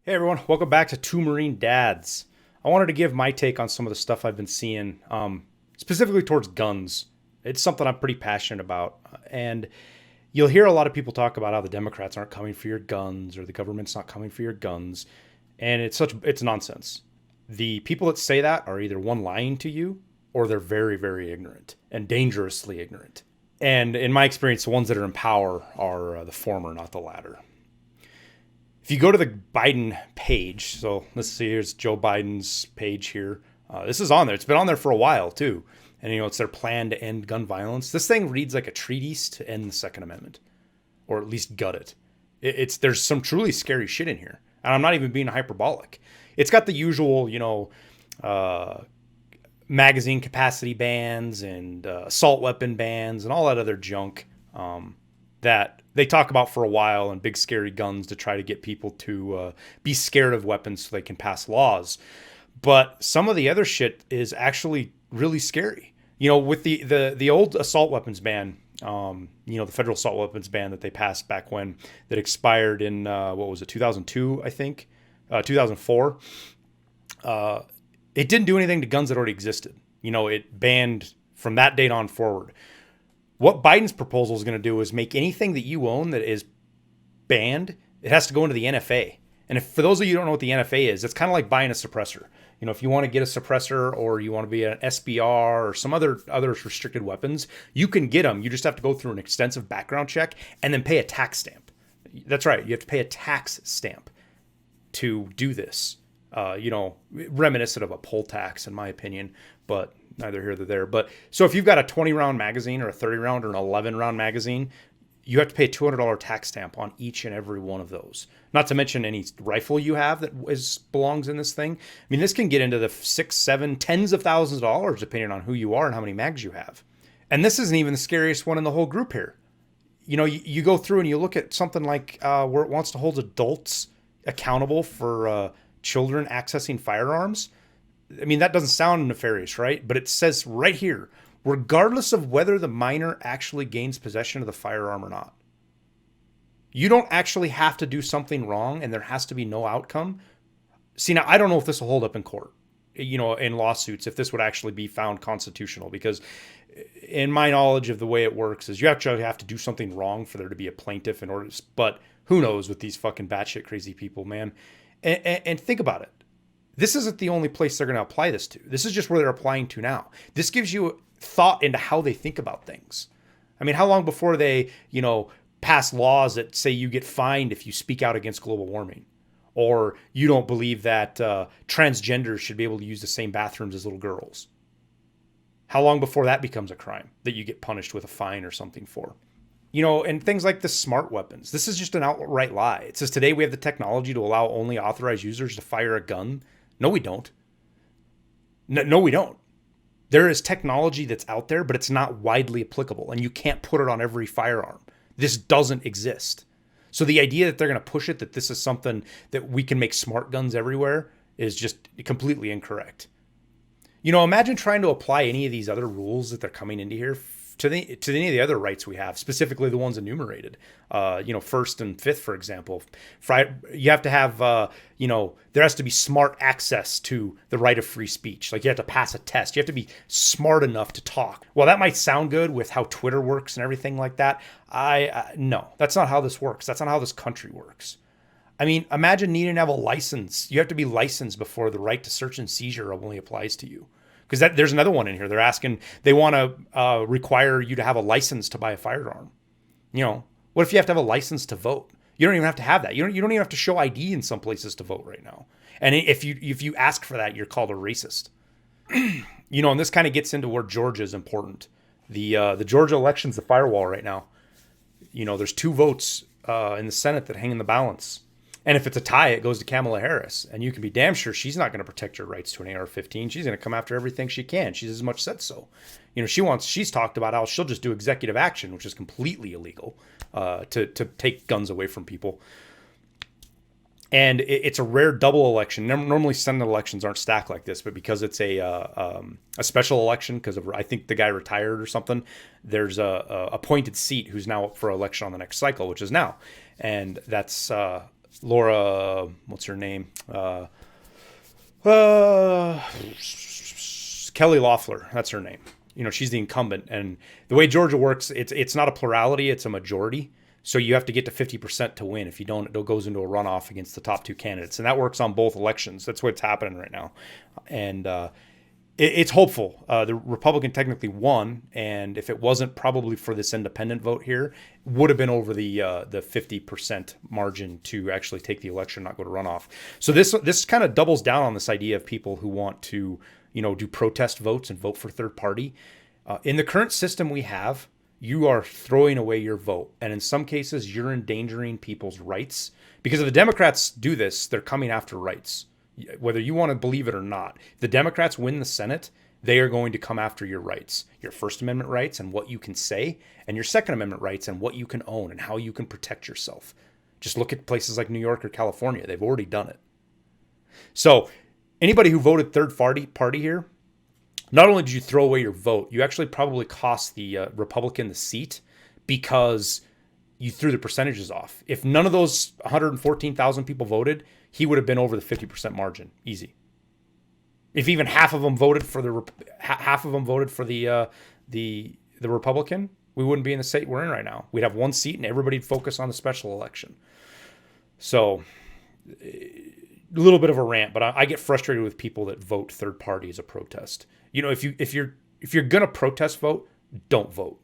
Hey everyone, welcome back to Two Marine Dads. I wanted to give my take on some of the stuff I've been seeing, specifically towards guns. It's something I'm pretty passionate about, and you'll hear a lot of people talk about how the Democrats aren't coming for your guns or the government's not coming for your guns, and it's nonsense. The people that say that are either one lying to you or they're very very ignorant and dangerously ignorant. And in my experience, the ones that are in power are the former, not the latter. If you go to the Biden page, so let's see, here's Joe Biden's page here. This is on there. It's been on there for a while too. And it's their plan to end gun violence. This thing reads like a treatise to end the Second Amendment, or at least gut it. It's there's some truly scary shit in here, and I'm not even being hyperbolic. It's got the usual, uh, magazine capacity bans and assault weapon bans and all that other junk. That they talk about for a while, and big scary guns to try to get people to be scared of weapons so they can pass laws. But some of the other shit is actually really scary. With the old assault weapons ban, the federal assault weapons ban that they passed back when, that expired in what was it, 2002, I think, 2004. It didn't do anything to guns that already existed. It banned from that date on forward. What Biden's proposal is going to do is make anything that you own that is banned, it has to go into the NFA. And for those of you who don't know what the NFA is, it's kind of like buying a suppressor. If you want to get a suppressor, or you want to be an SBR or some other restricted weapons, you can get them. You just have to go through an extensive background check and then pay a tax stamp. That's right. You have to pay a tax stamp to do this. Reminiscent of a poll tax, in my opinion, but neither here nor there. But so if you've got a 20 round magazine or a 30 round or an 11 round magazine, you have to pay a $200 tax stamp on each and every one of those. Not to mention any rifle you have that belongs in this thing. I mean, this can get into the six, seven, tens of thousands of dollars depending on who you are and how many mags you have. And this isn't even the scariest one in the whole group here. You go through and you look at something like where it wants to hold adults accountable for children accessing firearms. I mean, that doesn't sound nefarious, right? But it says right here, regardless of whether the minor actually gains possession of the firearm or not. You don't actually have to do something wrong and there has to be no outcome. See, now, I don't know if this will hold up in court, in lawsuits, if this would actually be found constitutional, because in my knowledge of the way it works is you actually have to do something wrong for there to be a plaintiff in order to, but who knows with these fucking batshit crazy people, man. And think about it. This isn't the only place they're going to apply this to. This is just where they're applying to now. This gives you thought into how they think about things. I mean, how long before they, pass laws that say you get fined if you speak out against global warming, or you don't believe that transgenders should be able to use the same bathrooms as little girls? How long before that becomes a crime that you get punished with a fine or something for? And things like the smart weapons. This is just an outright lie. It says today we have the technology to allow only authorized users to fire a gun. No, we don't. No, we don't. There is technology that's out there, but it's not widely applicable, and you can't put it on every firearm. This doesn't exist. So the idea that they're going to push it, that this is something that we can make smart guns everywhere, is just completely incorrect. Imagine trying to apply any of these other rules that they're coming into here to any of the other rights we have, specifically the ones enumerated. First and fifth, for example. You have to have, there has to be smart access to the right of free speech. Like, you have to pass a test. You have to be smart enough to talk. Well, that might sound good with how Twitter works and everything like that. No, that's not how this works. That's not how this country works. I mean, imagine needing to have a license. You have to be licensed before the right to search and seizure only applies to you. Because there's another one in here. They're asking, they want to require you to have a license to buy a firearm. What if you have to have a license to vote? You don't even have to have that. You don't even have to show ID in some places to vote right now. And if you ask for that, you're called a racist. And this kind of gets into where Georgia is important. The Georgia election's the firewall right now. There's 2 votes in the Senate that hang in the balance. And if it's a tie, it goes to Kamala Harris. And you can be damn sure she's not going to protect your rights to an AR-15. She's going to come after everything she can. She's as much said so. She's talked about how she'll just do executive action, which is completely illegal, to take guns away from people. And it's a rare double election. Normally Senate elections aren't stacked like this, but because it's a special election, because I think the guy retired or something, there's a appointed seat who's now up for election on the next cycle, which is now. And that's Laura, what's her name? Uh, Kelly Loeffler, that's her name. She's the incumbent, and the way Georgia works, it's not a plurality, it's a majority. So you have to get to 50% to win. If you don't, it goes into a runoff against the top two candidates, and that works on both elections. That's what's happening right now, and it's hopeful. The Republican technically won, and if it wasn't probably for this independent vote here, would have been over the 50% margin to actually take the election, not go to runoff. So this kind of doubles down on this idea of people who want to do protest votes and vote for third party. In the current system we have, you are throwing away your vote, and in some cases, you're endangering people's rights because if the Democrats do this, they're coming after rights. Whether you want to believe it or not, if the Democrats win the Senate, they are going to come after your rights, your First Amendment rights and what you can say, and your Second Amendment rights and what you can own and how you can protect yourself. Just look at places like New York or California. They've already done it. So anybody who voted third party here, not only did you throw away your vote, you actually probably cost the Republican the seat because you threw the percentages off. If none of those 114,000 people voted, he would have been over the 50% margin, easy. If even half of them voted for the Republican, we wouldn't be in the state we're in right now. We'd have one seat, and everybody'd focus on the special election. So, a little bit of a rant, but I get frustrated with people that vote third party as a protest. If you're gonna protest vote, don't vote.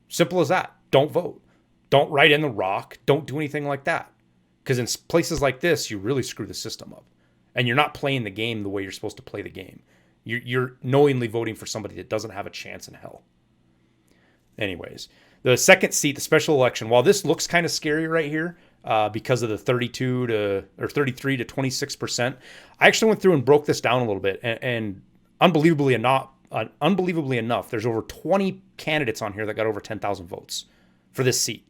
Simple as that. Don't vote. Don't write in the rock. Don't do anything like that. Because in places like this, you really screw the system up. And you're not playing the game the way you're supposed to play the game. You're knowingly voting for somebody that doesn't have a chance in hell. Anyways, the second seat, the special election, while this looks kind of scary right here because of the 33 to 26%, I actually went through and broke this down a little bit. And unbelievably enough, there's over 20 candidates on here that got over 10,000 votes for this seat.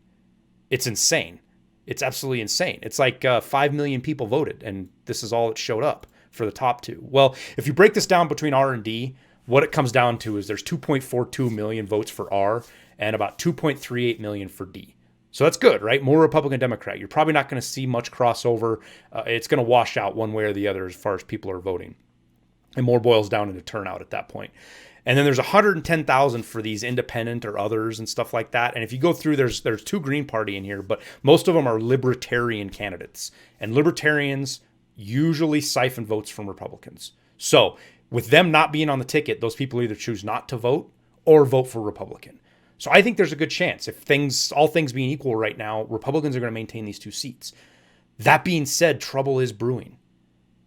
It's insane. It's absolutely insane. It's like 5 million people voted, and this is all that showed up for the top two. Well, if you break this down between R and D, what it comes down to is there's 2.42 million votes for R and about 2.38 million for D. So that's good, right? More Republican Democrat. You're probably not going to see much crossover. It's going to wash out one way or the other as far as people are voting. And more boils down into turnout at that point. And then there's 110,000 for these independent or others and stuff like that. And if you go through, there's two Green Party in here, but most of them are libertarian candidates. And libertarians usually siphon votes from Republicans. So with them not being on the ticket, those people either choose not to vote or vote for Republican. So I think there's a good chance, if all things being equal right now, Republicans are going to maintain these two seats. That being said, trouble is brewing.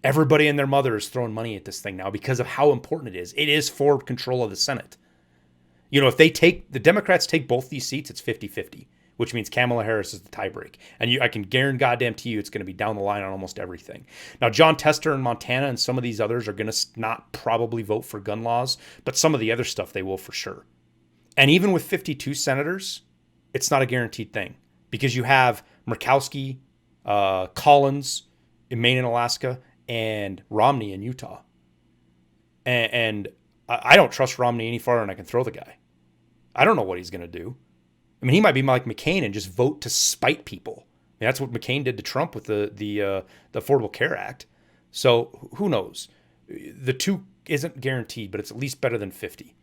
Everybody and their mother is throwing money at this thing now because of how important it is. It is for control of the Senate. If the Democrats take both these seats, it's 50-50, which means Kamala Harris is the tiebreak. And I can guarantee you it's going to be down the line on almost everything. Now, John Tester in Montana and some of these others are going to not probably vote for gun laws, but some of the other stuff they will for sure. And even with 52 senators, it's not a guaranteed thing because you have Murkowski, Collins in Maine and Alaska, and Romney in Utah. And I don't trust Romney any farther than I can throw the guy. I don't know what he's going to do. I mean, he might be like McCain and just vote to spite people. I mean, that's what McCain did to Trump with the Affordable Care Act. So who knows? The two isn't guaranteed, but it's at least better than 50.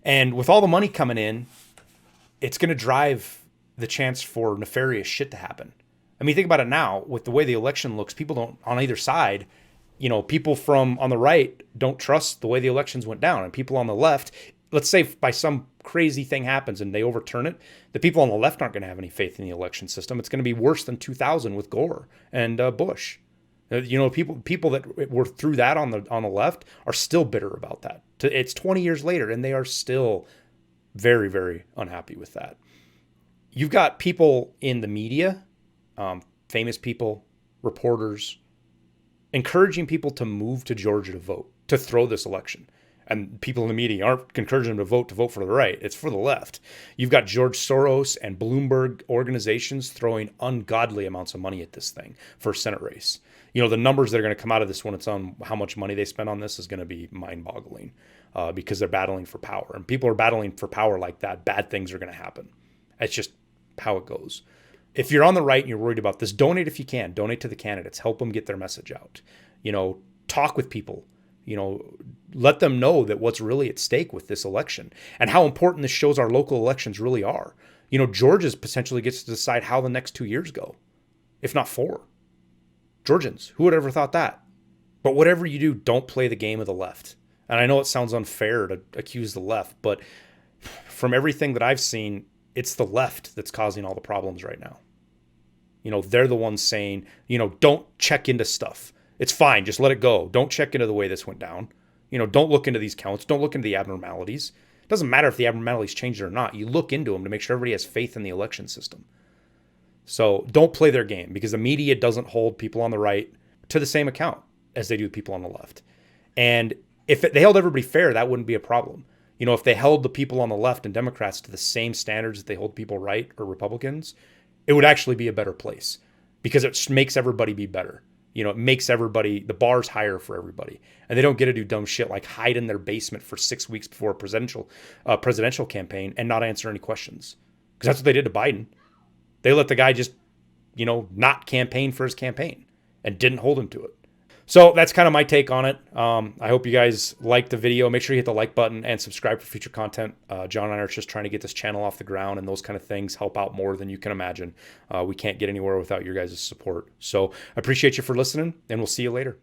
And with all the money coming in, it's going to drive the chance for nefarious shit to happen. I mean, think about it now. With the way the election looks, people don't, on either side, people from on the right don't trust the way the elections went down. And people on the left, let's say by some crazy thing happens and they overturn it, the people on the left aren't going to have any faith in the election system. It's going to be worse than 2000 with Gore and Bush. People that were through that on the left are still bitter about that. It's 20 years later, and they are still very, very unhappy with that. You've got people in the media, famous people, reporters, encouraging people to move to Georgia to vote, to throw this election. And people in the media aren't encouraging them to vote for the right. It's for the left. You've got George Soros and Bloomberg organizations throwing ungodly amounts of money at this thing for a Senate race. The numbers that are going to come out of this when it's on how much money they spend on this is going to be mind-boggling because they're battling for power. And people are battling for power like that. Bad things are going to happen. It's just how it goes. if you're on the right and you're worried about this, donate if you can. Donate to the candidates. Help them get their message out. Talk with people. Let them know that what's really at stake with this election and how important this shows our local elections really are. Georgia's potentially gets to decide how the next 2 years go, if not 4. Georgians, who would ever thought that? But whatever you do, don't play the game of the left. And I know it sounds unfair to accuse the left, but from everything that I've seen, it's the left that's causing all the problems right now. They're the ones saying, don't check into stuff. It's fine. Just let it go. Don't check into the way this went down. Don't look into these counts. Don't look into the abnormalities. It doesn't matter if the abnormalities changed or not. You look into them to make sure everybody has faith in the election system. So don't play their game, because the media doesn't hold people on the right to the same account as they do people on the left. And if they held everybody fair, that wouldn't be a problem. If they held the people on the left and Democrats to the same standards that they hold people right or Republicans, it would actually be a better place, because it makes everybody be better. It makes everybody, the bar's higher for everybody. And they don't get to do dumb shit like hide in their basement for 6 weeks before a presidential campaign and not answer any questions. Because that's what they did to Biden. They let the guy just, not campaign for his campaign and didn't hold him to it. So that's kind of my take on it. I hope you guys liked the video. Make sure you hit the like button and subscribe for future content. John and I are just trying to get this channel off the ground, and those kind of things help out more than you can imagine. We can't get anywhere without your guys' support. So I appreciate you for listening, and we'll see you later.